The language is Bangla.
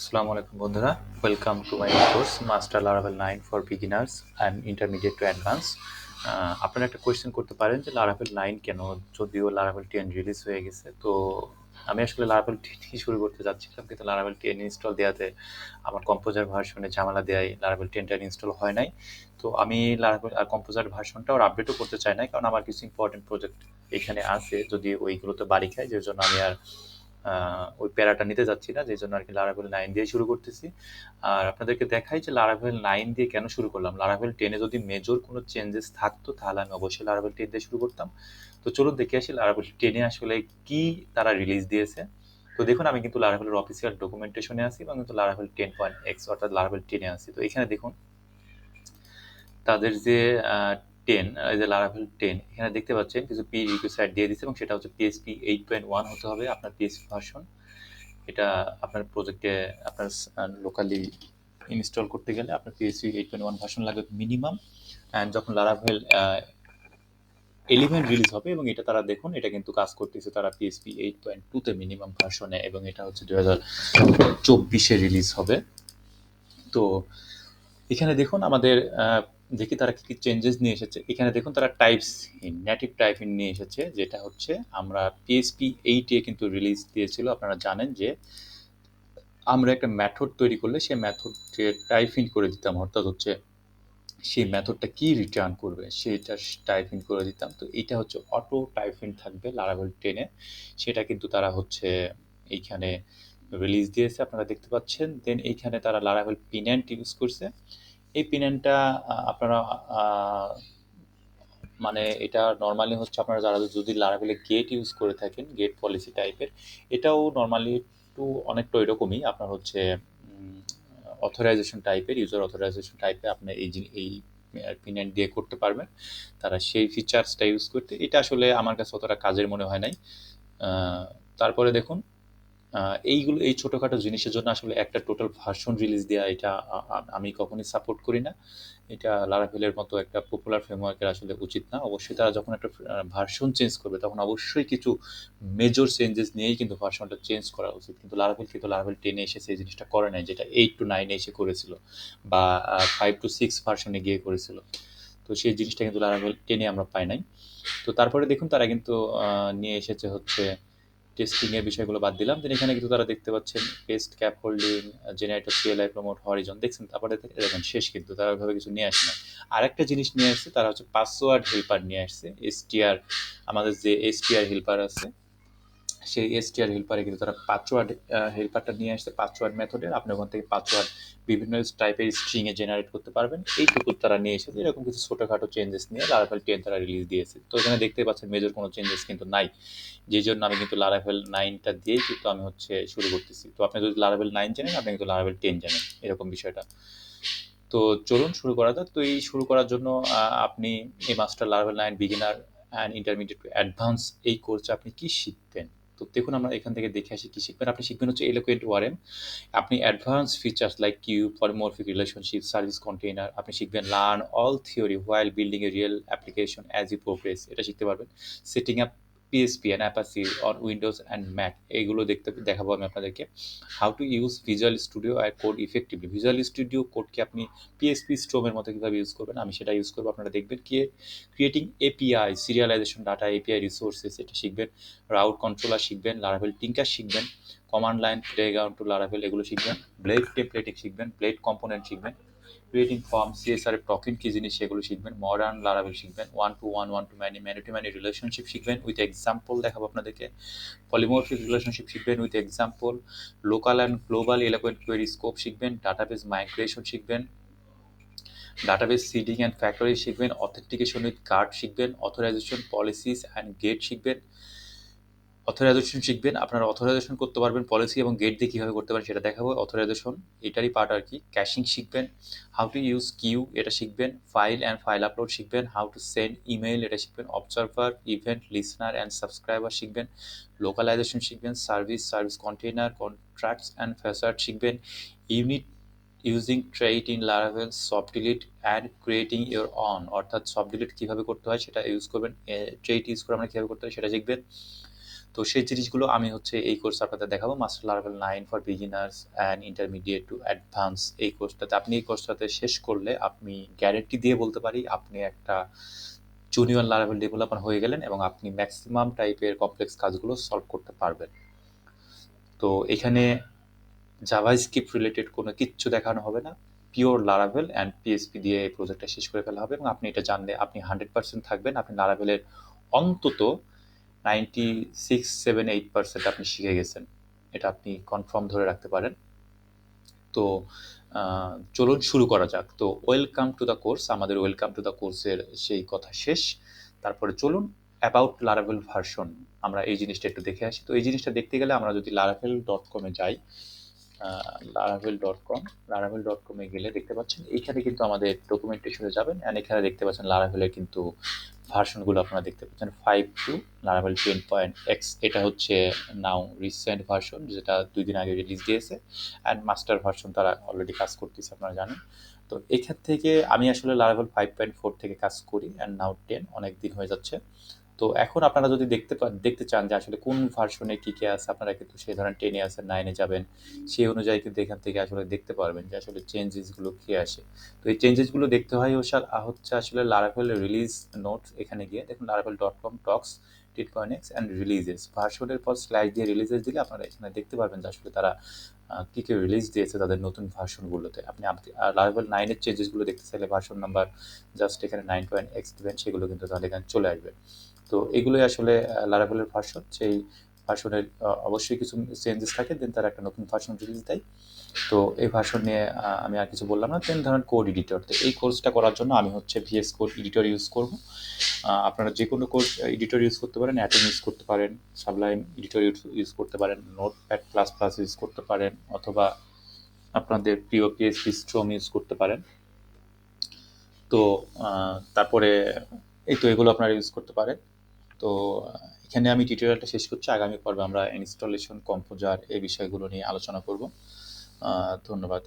আসসালামু আলাইকুম বন্ধুরা, welcome to my course master Laravel 9 for beginners and intermediate to advance. আপনারা একটা কোয়েশ্চেন করতে পারেন যে লারাভেল 9 কেন, যদিও লারাভেল 10 রিলিজ হয়ে গেছে। তো আমি আসলে লারাভেল 10 শুরু করতে যাচ্ছিলাম, কিন্তু লারাভেল 10 ইনস্টল দেওয়াতে আমার কম্পোজার ভার্সনে ঝামেলা দেয় লারাভেল 10টা ইনস্টল হয় নাই। তো আমি লারাভেল আর কম্পোজার ভার্সনটা আর আপডেটও করতে চাই না, কারণ আমার কিছু ইম্পর্টেন্ট প্রজেক্ট এখানে আছে, যদি ওইগুলোতে বাড়ি খায়, যে জন্য আমি আর ওই প্যারাটা নিতে যাচ্ছি না, যে জন্য আর কি লারাভেল 9 দিয়ে শুরু করতেছি। আর আপনাদেরকে দেখাই যে লারাভেল 9 দিয়ে কেন শুরু করলাম। লারাভেল 10 যদি মেজর কোনো চেঞ্জেস থাকতো তাহলে আমি অবশ্যই লারাভেল 10 দিয়ে শুরু করতাম। তো চলুন দেখে আসি লারাভেল 10 আসলে কি তারা রিলিজ দিয়েছে। তো দেখুন, আমি কিন্তু লারাভেলের অফিসিয়াল ডকুমেন্টেশনে আছি এবং কিন্তু লারাভেল 10.x অর্থাৎ লারাভেল 10 আছি। তো এখানে দেখুন তাদের যে 10, এই যে লারাভেল 10, এখানে দেখতে পাচ্ছেন কিছু পি রিকোয়েস্ট দিয়ে দিচ্ছে এবং সেটা হচ্ছে পিএইচপি 8.1 হতে হবে আপনার পিএইচপি ভার্সন। এটা আপনার প্রজেক্টে আপনার লোকালি ইনস্টল করতে গেলে আপনার পিএইচপি 8.1 ভার্সন লাগবে মিনিমাম। অ্যান্ড যখন লারাভেল 11 রিলিজ হবে, এবং এটা তারা দেখুন এটা কিন্তু কাজ করতেছে তারা পিএইচপি 8.2 মিনিমাম ভার্সনে, এবং এটা হচ্ছে 2024 রিলিজ হবে। তো এখানে দেখুন আমাদের দেখি তারা কি কি চেঞ্জেস নিয়ে এসেছে। এখানে দেখুন তারা types in native type in নিয়ে এসেছে, যেটা হচ্ছে আমরা পিএইচপি 8 কিন্তু রিলিজ দিয়েছিল। আপনারা জানেন যে আমরা একটা মেথড তৈরি করলে সেই মেথডকে টাইপ ইন করে দিতাম, অর্থাৎ হচ্ছে সেই মেথডটা কি রিটার্ন করবে সেটা টাইপ ইন করে দিতাম। তো এইটা হচ্ছে অটো টাইপ ইন থাকবে লারাভেল 10-এ, সেটা কিন্তু তারা হচ্ছে এইখানে রিলিজ দিয়েছে, আপনারা দেখতে পাচ্ছেন। দেন এইখানে তারা লারাভেল পিন্যান্ট ইউজ করছে। এই পিন্যান্টটা আপনারা মানে এটা নর্মালি হচ্ছে আপনারা যারা যদি লারাভেলে গেট ইউজ করে থাকেন, গেট পলিসি টাইপের, এটাও নর্মালি একটু অনেকটা এরকমই আপনার হচ্ছে অথরাইজেশন টাইপের, ইউজার অথরাইজেশন টাইপের আপনি এই পিন্যান্ট দিয়ে করতে পারবেন। তারা সেই ফিচার্সটা ইউজ করতে, এটা আসলে আমার কাছে অতটা কাজের মনে হয় নাই। তারপরে দেখুন এইগুলো এই ছোটোখাটো জিনিসের জন্য আসলে একটা টোটাল ভার্সন রিলিজ দেওয়া, এটা আমি কখনোই সাপোর্ট করি না। এটা লারাভেলের মতো একটা পপুলার ফ্রেমওয়ার্কের আসলে উচিত না। অবশ্যই তারা যখন একটা ভার্সন চেঞ্জ করবে তখন অবশ্যই কিছু মেজর চেঞ্জেস নিয়েই কিন্তু ভার্সনটা চেঞ্জ করা উচিত। কিন্তু লারাভেল 10-এ এসে সেই জিনিসটা করে নাই, যেটা 8 to 9 এসে করেছিল, বা 5 to 6 ভার্সনে গিয়ে করেছিল। তো সেই জিনিসটা কিন্তু লারাভেল 10-এ আমরা পাই নাই। তো তারপরে দেখুন তারা কিন্তু নিয়ে এসেছে হচ্ছে টেস্টিং এর বিষয়গুলো বাদ দিলাম। দেন এখানে কিন্তু তারা দেখতে পাচ্ছেন paste cap holding, generator CLI promote হরিজন দেখছেন। তারপরে দেখেন শেষ, কিন্তু তারা ওইভাবে কিছু নিয়ে আসে না। আরেকটা জিনিস নিয়ে আসছে, তারা হচ্ছে পাসওয়ার্ড হেল্পার নিয়ে আসছে। এসটিআর, আমাদের যে এসটিআর হেল্পার আছে, সেই এসটিআর হেল্পারে কিন্তু তারা পাসওয়ার্ড হেল্পারটা নিয়ে আসছে। পাসওয়ার্ড মেথডের আপনি ওখান থেকে পাসওয়ার্ড বিভিন্ন টাইপের স্ট্রিং এ জেনারেট করতে পারবেন, এইটুকু তারা নিয়ে এসেছে। এরকম কিছু ছোটোখাটো চেঞ্জেস নিয়ে লারাভেল 10 তারা রিলিজ দিয়েছে। তো এখানে দেখতে পাচ্ছেন মেজর কোনো চেঞ্জেস কিন্তু নাই, যেই জন্য আমি কিন্তু লারাভেল 9টা দিয়েই কিন্তু আমি হচ্ছে শুরু করতেছি। তো আপনি যদি লারাভেল 9 জানেন, আপনি কিন্তু লারাভেল 10 জানেন, এরকম বিষয়টা। তো চলুন শুরু করা যাক। তো এই শুরু করার জন্য আপনি এই master Laravel 9 beginner and intermediate to advance এই কোর্সে আপনি কি শিখবেন। তো দেখুন আমরা এখান থেকে দেখে আসি কি শিখবেন। আপনি শিখবেন হচ্ছে এলোকুয়েন্ট ওয়ারেম। আপনি advance features like queue, polymorphic relationship, service container আপনি শিখবেন। Learn all theory while building a real application as you progress, এটা শিখতে পারবেন। Setting up PHP and Apache on Windows and Mac, এইগুলো দেখাবো আমি আপনাদেরকে। How to use Visual Studio আর কোড ইফেক্টিভলি, ভিজুয়াল স্টুডিও কোডকে আপনি পিএসপি স্টোমের মতো কীভাবে ইউজ করবেন আমি সেটা ইউজ করবো, আপনারা দেখবেন। Creating API, serialisation data API resources, এটা শিখবেন। রাউট কন্ট্রোলার শিখবেন, লারাভেল টিঙ্কার শিখবেন, command line playground to Laravel এগুলো শিখবেন। ব্লেড টেমপ্লেটিং শিখবেন, ব্লেড কম্পোনেন্ট শিখবেন। ক্রিয়েটিং ফর্ম, সিএসআর টকিং কি জিনিস সেগুলো শিখবেন। মডার্ন লারাভেল শিখবেন। One to one, one to many, many to many relationship শিখবেন উইথ এক্সাম্পল দেখাবো আপনাদেরকে। পলিমরফিক রিলেশনশিপ শিখবেন with example. Local and global eloquent query scope শিখবেন। ডাটাবেস মাইগ্রেশন শিখবেন। ডাটাবেস সিডিং অ্যান্ড ফ্যাক্টরি শিখবেন। অথেন্টিকেশন উইথ গার্ড শিখবেন। অথরাইজেশন পলিসিস অ্যান্ড গেট শিখবেন। অথরাইজেশন শিখবেন, আপনারা অথরাইজেশন করতে পারবেন পলিসি এবং গেট দিয়ে কীভাবে করতে পারেন সেটা দেখাবো। অথরাইজেশন এটারই পার্ট আর কি। ক্যাশিং শিখবেন। হাউ টু ইউজ কিউ এটা শিখবেন। ফাইল অ্যান্ড ফাইল আপলোড শিখবেন। হাউ টু সেন্ড ইমেইল এটা শিখবেন। Observer, event, listener and subscriber শিখবেন। লোকালাইজেশন শিখবেন। সার্ভিস কন্টেইনার, কন্ট্রাক্টস অ্যান্ড ফ্যাসাড শিখবেন। Unit using trait in Laravel, soft delete and creating your on, অর্থাৎ সফট ডিলিট কীভাবে করতে হয় সেটা ইউজ করবেন। ট্রেইট ইউজ করে আমরা কীভাবে করতে হয় সেটা শিখবেন। তো সেই জিনিসগুলো আমি হচ্ছে এই কোর্স আপনাদের দেখাবো, master Laravel 9 for beginners and intermediate to advance. এই কোর্সটাতে আপনি এই কোর্সটাতে শেষ করলে আমি গ্যারেন্টি দিয়ে বলতে পারি আপনি একটা জুনিয়র লারাভেল ডেভেলপার হয়ে গেলেন এবং আপনি ম্যাক্সিমাম টাইপের কমপ্লেক্স কাজগুলো সলভ করতে পারবেন। তো এখানে জাভাস্ক্রিপ্ট রিলেটেড কোনো কিচ্ছু দেখানো হবে না, পিওর লারাভেল অ্যান্ড পিএসপি দিয়ে এই প্রজেক্টটা শেষ করে ফেলা হবে এবং আপনি এটা জানলে আপনি 100% থাকবেন, আপনি লারাভেলের অন্তত 96, 7, 8% আপনি শিখে গেছেন, এটা আপনি কনফার্ম ধরে রাখতে পারেন। তো চলুন শুরু করা যাক। তো ওয়েলকাম টু দ্য কোর্স, আমাদের ওয়েলকাম টু দ্য কোর্সের সেই কথা শেষ। তারপরে চলুন অ্যাবাউট লারাভেল ভার্সন, আমরা এই জিনিসটা একটু দেখে আসি। তো এই জিনিসটা দেখতে গেলে আমরা যদি laravel.com-এ যাই, laravel.com, laravel.com-এ গেলে দেখতে পাচ্ছেন এইখানে কিন্তু আমাদের ডকুমেন্টেশনে যাবেন অ্যান্ড এখানে দেখতে পাচ্ছেন লারাভেলের কিন্তু ভার্সনগুলো আপনারা দেখতে পাচ্ছেন 5 টু লারাভেল 10.x, এটা হচ্ছে নাও রিসেন্ট ভার্সন যেটা 2 দিন আগে রিলিজ দিয়েছে, অ্যান্ড মাস্টার ভার্সন তারা অলরেডি কাজ করতেছে আপনারা জানেন। তো এখান থেকে আমি আসলে লারাভেল 5.4 থেকে কাজ করি অ্যান্ড নাও 10, অনেক দিন হয়ে যাচ্ছে। তো এখন আপনারা যদি দেখতে চান যে আসলে কোন ভার্সনে কী কী আছে, আপনারা কিন্তু সেই ধরেন 10-এ আছেন, 9-এ যাবেন, সেই অনুযায়ী কিন্তু এখান থেকে আসলে দেখতে পারবেন যে আসলে চেঞ্জেসগুলো কী আসে। তো এই চেঞ্জেসগুলো দেখতে হয় হচ্ছে আসলে লারাভেল রিলিজ নোটস, এখানে গিয়ে দেখুন laravel.com Tux 10.x and releases, ভার্সনের পর স্ল্যাশ দিয়ে রিলিজেস দিলে আপনারা এখানে দেখতে পারবেন যে আসলে তারা কী কী রিলিজ দিয়েছে তাদের নতুন ভার্সনগুলোতে। আপনি লারাভেল 9-এর চেঞ্জেসগুলো দেখতে চাইলে ভার্সন নাম্বার জাস্ট এখানে 9.x দেবেন, সেগুলো কিন্তু তাহলে এখানে চলে আসবে। তো এগুলোই আসলে লারাভেলের ভার্সন, সেই ভার্সনের অবশ্যই কিছু চেঞ্জেস থাকে, দেন তারা একটা নতুন ভার্সন রিলিজ দেয়। তো এই ভার্সন নিয়ে আমি আর কিছু বললাম না। দেন ধরেন কোড এডিটর, তো এই কোর্সটা করার জন্য আমি হচ্ছে ভিএস কোড এডিটর ইউজ করব। আপনারা যে কোনো কোড এডিটর ইউজ করতে পারেন, অ্যাটম ইউজ করতে পারেন, সাবলাইম এডিটর ইউজ করতে পারেন, নোটপ্যাড প্লাস প্লাস ইউজ করতে পারেন, অথবা আপনাদের প্রিয় পিএসপি স্ট্রম ইউজ করতে পারেন। তো তারপরে এই তো এগুলো আপনারা ইউজ করতে পারেন। তো এখানে আমি টিউটোরিয়ালটা শেষ করছি, আগামী পর্বে আমরা ইনস্টলেশন কম্পোজার এই বিষয়গুলো নিয়ে আলোচনা করব। ধন্যবাদ।